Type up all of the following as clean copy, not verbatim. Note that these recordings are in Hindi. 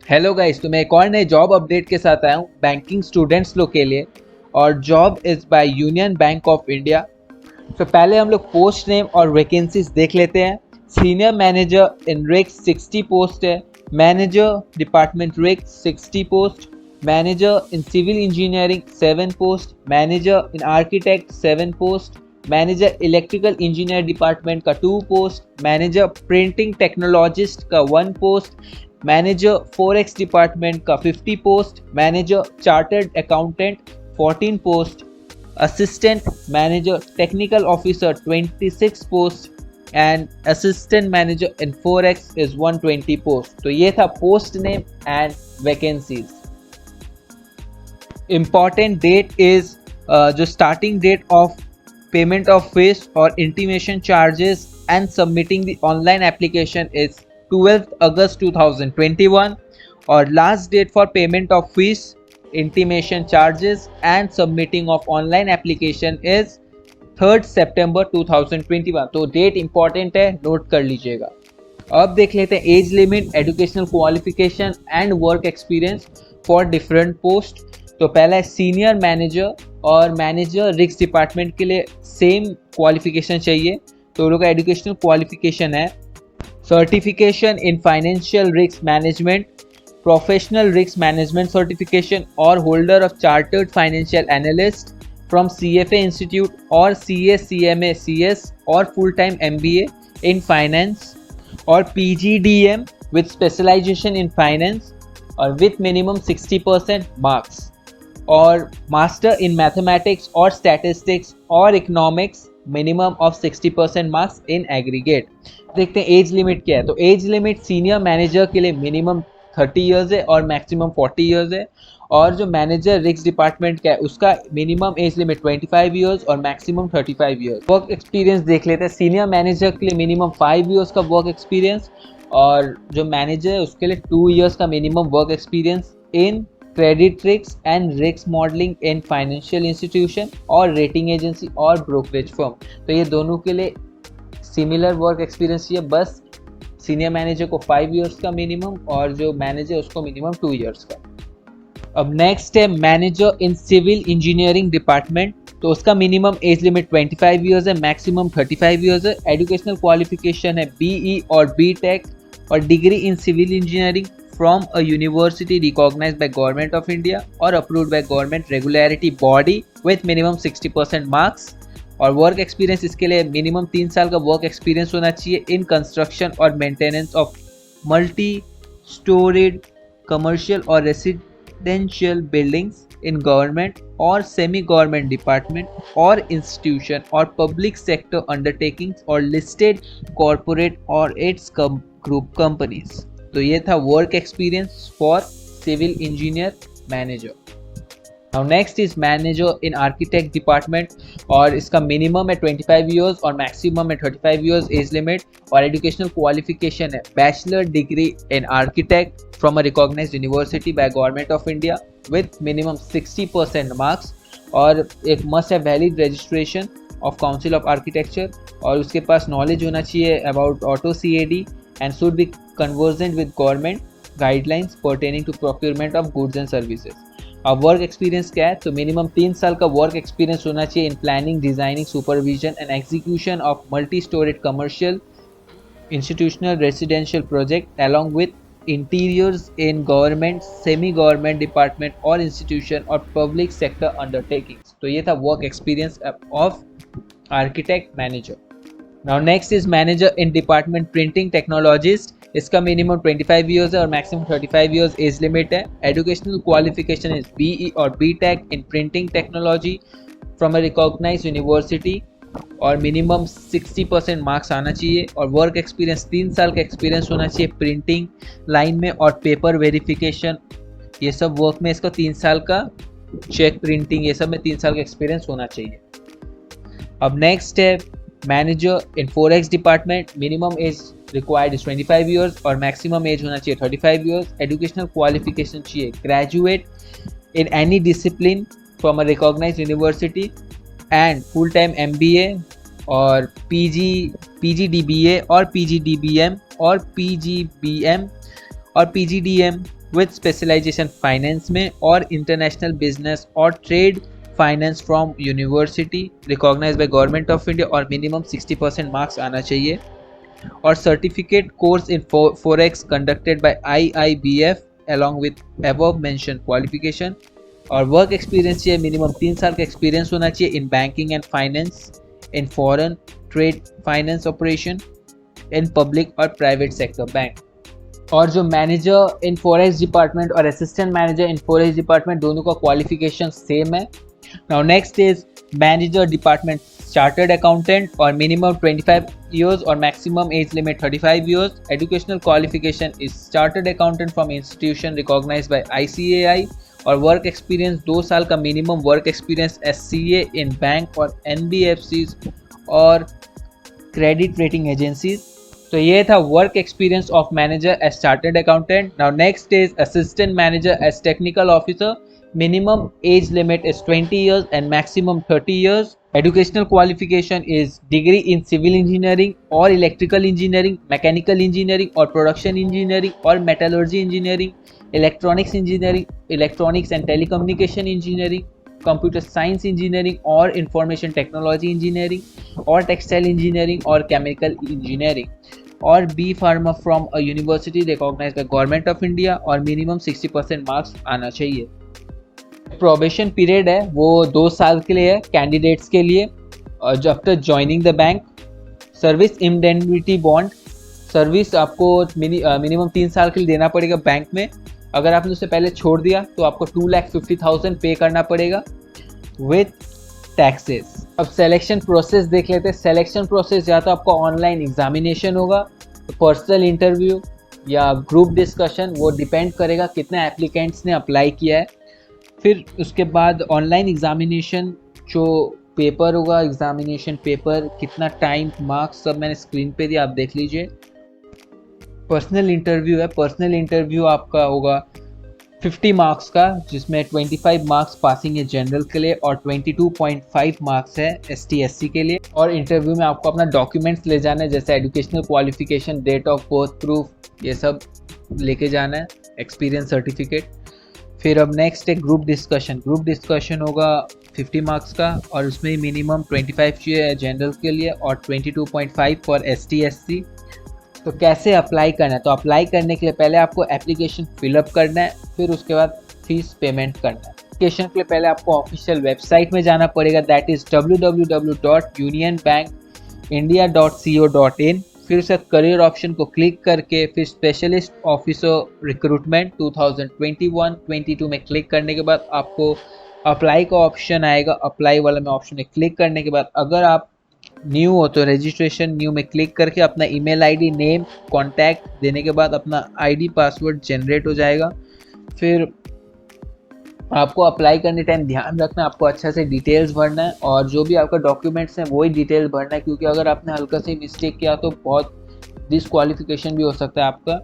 हेलो गाइस, तो मैं एक और नए जॉब अपडेट के साथ आया हूँ बैंकिंग स्टूडेंट्स लोग के लिए। और job is by Union Bank of India. तो पहले हम लोग पोस्ट नेम और वैकेंसीज देख लेते हैं। सीनियर मैनेजर इन रिक्स 60 पोस्ट है। मैनेजर डिपार्टमेंट रिक्स 60 post. Manager in civil engineering 7 post. Manager in architect 7 post. Manager electrical engineer department का 2 पोस्ट। मैनेजर प्रिंटिंग टेक्नोलॉजिस्ट का 1 पोस्ट। मैनेजर फॉरेक्स डिपार्टमेंट का 50 post. Manager chartered accountant 14 post. Assistant manager technical officer 26 post and assistant manager in forex is 120 post. तो ये था post name and vacancies. Important date is जो starting date of payment of fees और intimation charges and submitting the online application is 12th August 2021 और last date for payment of fees, intimation charges and submitting of online application is 3rd September 2021। तो डेट इंपॉर्टेंट है, नोट कर लीजिएगा। अब देख लेते हैं age limit, educational qualification and work experience for different post. तो पहला है सीनियर मैनेजर और मैनेजर रिस्क डिपार्टमेंट के लिए सेम क्वालिफिकेशन चाहिए। तो लोग का एजुकेशनल क्वालिफिकेशन है certification in financial risk management, professional risk management certification और holder of chartered financial analyst from CFA institute और CA/CMA CS और full time MBA in finance और PGDM with specialisation in finance और विथ मिनिमम 60% मार्क्स और मास्टर इन मैथमेटिक्स और स्टैटिस्टिक्स और economics minimum of 60% marks in aggregate. देखते हैं एज लिमिट क्या है। तो एज लिमिट सीनियर मैनेजर के लिए मिनिमम 30 इयर्स है और मैक्सिमम 40 इयर्स है। और जो मैनेजर रिस्क डिपार्टमेंट का है उसका मिनिमम एज लिमिट 25 इयर्स और मैक्सिमम 35 इयर्स। वर्क एक्सपीरियंस देख लेते हैं। सीनियर मैनेजर के लिए मिनिमम 5 इयर्स का वर्क एक्सपीरियंस और जो मैनेजर है उसके लिए 2 इयर्स का minimum work experience in credit risk and risk modelling in financial institution और रेटिंग एजेंसी और ब्रोकरेज फर्म। तो ये दोनों के लिए सिमिलर वर्क एक्सपीरियंस चाहिए, बस सीनियर मैनेजर को 5 इयर्स का मिनिमम और जो मैनेजर उसको मिनिमम 2 इयर्स का। अब नेक्स्ट है manager in civil engineering department. तो उसका मिनिमम एज लिमिट 25 इयर्स है, मैक्सिमम 35 इयर्स है। एजुकेशनल क्वालिफिकेशन है BE और BTech और degree in civil engineering from a university recognised by government of India और approved by government regularity body with minimum 60% marks. और वर्क एक्सपीरियंस इसके लिए मिनिमम 3 साल का वर्क एक्सपीरियंस होना चाहिए इन कंस्ट्रक्शन और maintenance of multi storeyed commercial और रेसिडेंशियल बिल्डिंग्स इन गवर्नमेंट और सेमी गवर्नमेंट डिपार्टमेंट और इंस्टीट्यूशन और पब्लिक सेक्टर अंडरटेकिंग्स और लिस्टेड कॉरपोरेट और इट्स ग्रुप कंपनीज। तो ये था work experience for civil engineer manager. Now next is manager in architect department और इसका मिनिमम है 25 इयर्स और मैक्सिमम है 35 इयर्स एज लिमिट। और एजुकेशनल क्वालिफिकेशन है bachelor degree in architect from a recognised university by government of India with minimum 60% marks और एक मस्ट है valid registration of council of architecture और उसके पास नॉलेज होना चाहिए about auto CAD and should be convergent with government guidelines pertaining to procurement of goods and services. अब वर्क एक्सपीरियंस क्या है? तो मिनिमम 3 साल का वर्क एक्सपीरियंस होना चाहिए in planning, designing, supervision and execution of multi storeyed commercial, institutional, residential project along with interiors in government, semi government department और इंस्टीट्यूशन और पब्लिक सेक्टर अंडरटेकिंग्स। तो ये था work experience of architect manager. Now next is manager in department printing technologist. इसका मिनिमम 25 इयर्स है और मैक्सिमम 35 इयर्स एज लिमिट है। एजुकेशनल क्वालिफिकेशन इज BE और BTech in printing technology from a recognised university और मिनिमम 60% मार्क्स आना चाहिए। और वर्क एक्सपीरियंस 3 साल का एक्सपीरियंस होना चाहिए प्रिंटिंग लाइन में और पेपर वेरिफिकेशन, ये सब वर्क में इसका 3 साल का चेक प्रिंटिंग, ये सब में 3 साल का एक्सपीरियंस होना चाहिए। अब नेक्स्ट है manager in forex department. Minimum age required is 25 years और मैक्सिमम एज होना चाहिए 35 इयर्स। एजुकेशनल क्वालिफिकेशन चाहिए graduate in any discipline from a recognised university and full time MBA और PGDBA और PGDBM और PGBM और PGDM विद स्पेशलाइजेशन फाइनेंस में और इंटरनेशनल बिजनेस और trade finance from university recognise by government of India और मिनिमम 60% मार्क्स आना चाहिए। और certificate course in forex conducted by IIBF along with above mentioned qualification। और वर्क एक्सपीरियंस चाहिए, मिनिमम 3 साल का एक्सपीरियंस होना चाहिए in banking and finance, in foreign trade finance operation, in public और प्राइवेट सेक्टर बैंक। और जो मैनेजर इन फॉरेक्स डिपार्टमेंट और assistant manager in forex department दोनों का क्वालिफिकेशन सेम है। Now next is manager department chartered accountant और मिनिमम 25 years और maximum age limit 35 years। Educational qualification is chartered accountant from institution recognised by ICAI और वर्क एक्सपीरियंस 2 साल का minimum work experience SCA in bank और NBFCs और क्रेडिट रेटिंग एजेंसीज। तो ये था work experience of manager as chartered accountant. Now next is assistant manager as technical officer, minimum age limit is 20 years and maximum 30 years। Educational qualification is degree in civil engineering or electrical engineering, mechanical engineering or production engineering or metallurgy engineering, electronics engineering, electronics and telecommunication engineering, computer science engineering or information technology engineering or textile engineering or chemical engineering, or B Pharma from a university recognized by Government of India और minimum 60% marks आना चाहिए। प्रोबेशन पीरियड है वो 2 साल के लिए है कैंडिडेट्स के लिए और जब तक joining the bank. Service indemnity bond, service आपको मिनिमम 3 साल के लिए देना पड़ेगा बैंक में। अगर आपने उससे पहले छोड़ दिया तो आपको 2,50,000 पे करना पड़ेगा विथ टैक्सेस। अब सिलेक्शन प्रोसेस देख लेते हैं। सिलेक्शन प्रोसेस या तो आपका ऑनलाइन एग्जामिनेशन होगा, पर्सनल इंटरव्यू या ग्रुप डिस्कशन, वो डिपेंड करेगा कितने एप्लीकेंट्स ने अप्लाई किया है। फिर उसके बाद ऑनलाइन एग्जामिनेशन जो पेपर होगा, एग्जामिनेशन पेपर, कितना टाइम, मार्क्स सब मैंने स्क्रीन पे दिया, आप देख लीजिए। पर्सनल इंटरव्यू है, पर्सनल इंटरव्यू आपका होगा 50 मार्क्स का, जिसमें 25 मार्क्स पासिंग है जनरल के लिए और 22.5 मार्क्स है ST SC के लिए। और इंटरव्यू में आपको अपना डॉक्यूमेंट्स ले जाना है, जैसे educational qualification, date of birth proof, ये सब लेके जाना है, एक्सपीरियंस सर्टिफिकेट। फिर अब नेक्स्ट है ग्रुप डिस्कशन। ग्रुप डिस्कशन होगा 50 मार्क्स का और उसमें मिनिमम 25 चाहिए जनरल के लिए और 22.5 फॉर ST SC। तो कैसे अप्लाई करना है? तो अप्लाई करने के लिए पहले आपको एप्लीकेशन फिलअप करना है, फिर उसके बाद फीस पेमेंट करना है। एप्लीकेशन के लिए पहले आपको ऑफिशियल वेबसाइट में जाना पड़ेगा, दैट इज़ www.unionbankindia.co.in। फिर उसके करियर ऑप्शन को क्लिक करके फिर स्पेशलिस्ट ऑफिसर रिक्रूटमेंट 2021-22 में क्लिक करने के बाद आपको अप्लाई का ऑप्शन आएगा। अप्लाई वाला में ऑप्शन में क्लिक करने के बाद अगर आप न्यू हो तो रजिस्ट्रेशन न्यू में क्लिक करके अपना ईमेल आईडी, नेम, कॉन्टैक्ट देने के बाद अपना आईडी पासवर्ड जनरेट हो जाएगा। फिर आपको अप्लाई करने टाइम ध्यान रखना है, आपको अच्छा से डिटेल्स भरना है और जो भी आपका डॉक्यूमेंट्स हैं वही डिटेल्स भरना है, क्योंकि अगर आपने हल्का से मिस्टेक किया तो बहुत डिसक्वालिफिकेशन भी हो सकता है आपका।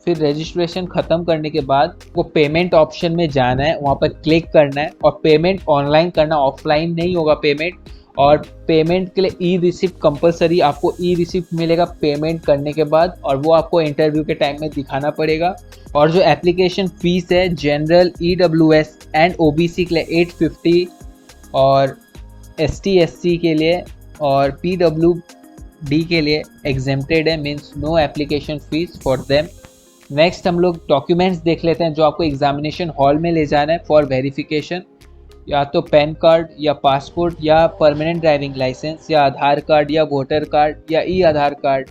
फिर रजिस्ट्रेशन ख़त्म करने के बाद वो पेमेंट ऑप्शन में जाना है, वहाँ पर क्लिक करना है और पेमेंट ऑनलाइन करना, ऑफलाइन नहीं होगा पेमेंट। और पेमेंट के लिए ई रिसिप्ट कंपलसरी, आपको ई रिसिप्ट मिलेगा पेमेंट करने के बाद और वो आपको इंटरव्यू के टाइम में दिखाना पड़ेगा। और जो एप्लीकेशन फ़ीस है जनरल, EWS एंड OBC के लिए 850 और ST SC के लिए और PWD के लिए एग्जेम्प्टेड है, means no application fees for them. Next हम लोग डॉक्यूमेंट्स देख लेते हैं जो आपको एग्जामिनेशन हॉल में ले जाना है फॉर वेरिफिकेशन, या तो पैन कार्ड या पासपोर्ट या परमानेंट ड्राइविंग लाइसेंस या आधार कार्ड या वोटर कार्ड या आधार कार्ड,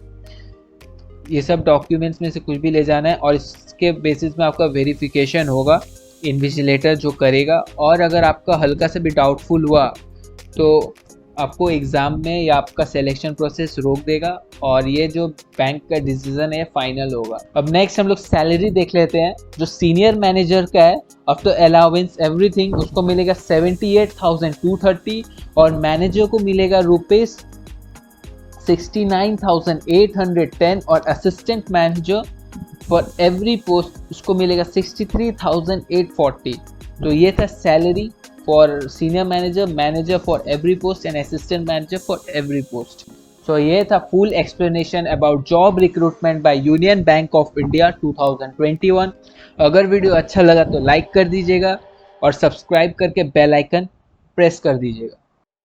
ये सब डॉक्यूमेंट्स में से कुछ भी ले जाना है और इसके बेसिस में आपका वेरिफिकेशन होगा, इन्विजिलेटर जो करेगा। और अगर आपका हल्का से भी डाउटफुल हुआ तो आपको एग्ज़ाम में या आपका सिलेक्शन प्रोसेस रोक देगा और ये जो बैंक का डिसीजन है फाइनल होगा। अब नेक्स्ट हम लोग सैलरी देख लेते हैं। जो सीनियर मैनेजर का है आफ्टर अलाउंस एवरीथिंग उसको मिलेगा 78,230 और मैनेजर को मिलेगा ₹69,810 और assistant manager for every post उसको मिलेगा 63,840। तो ये था salary for senior manager, manager for every post and assistant manager for every post. So ये था full explanation about job recruitment by Union Bank of India 2021। अगर वीडियो अच्छा लगा तो लाइक कर दीजिएगा और सब्सक्राइब करके बेल आइकन प्रेस कर दीजिएगा।